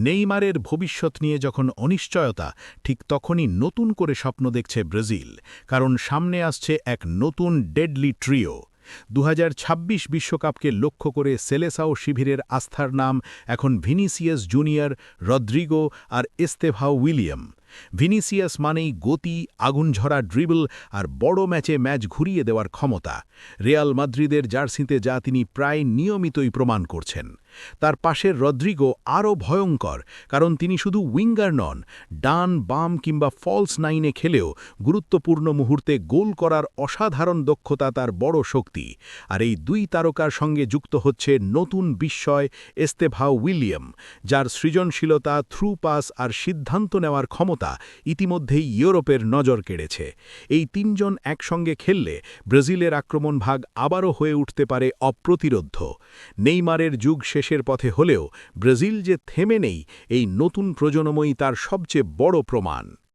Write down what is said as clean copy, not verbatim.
নেইমারের ভবিষ্যৎ নিয়ে যখন অনিশ্চয়তা, ঠিক তখনই নতুন করে স্বপ্ন দেখছে ব্রাজিল, কারণ সামনে আসছে এক নতুন ডেডলি ট্রিও। ২০২৬ বিশ্বকাপকে লক্ষ্য করে সেলেসাও শিবিরের আস্থার নাম এখন ভিনিসিয়াস জুনিয়র, রদ্রিগো আর এস্তেভাও উইলিয়াম। ভিনিসিয়াস মানেই গতি, আগুনঝরা ড্রিবল আর বড় ম্যাচে ম্যাচ ঘুরিয়ে দেওয়ার ক্ষমতা। রিয়াল মাদ্রিদের জার্সিতে যা তিনি প্রায় নিয়মিতই প্রমাণ করছেন। তার পাশের রদ্রিগো আরও ভয়ঙ্কর, কারণ তিনি শুধু উইঙ্গার নন, ডান, বাম কিংবা ফলস নাইনে খেলেও গুরুত্বপূর্ণ মুহূর্তে গোল করার অসাধারণ দক্ষতা তার বড় শক্তি। আর এই দুই তারকার সঙ্গে যুক্ত হচ্ছে নতুন বিস্ময় এস্তেভাও উইলিয়াম, যার সৃজনশীলতা, থ্রু পাস আর সিদ্ধান্ত নেওয়ার ক্ষমতা ইতিমধ্যেই ইউরোপের নজর কেড়েছে। এই তিনজন একসঙ্গে খেললে ব্রাজিলের আক্রমণ ভাগ আবারও হয়ে উঠতে পারে অপ্রতিরোধ্য। নেইমারের যুগ শেষের পথে হলেও ব্রাজিল যে থেমে নেই, এই নতুন প্রজন্মই তার সবচেয়ে বড় প্রমাণ।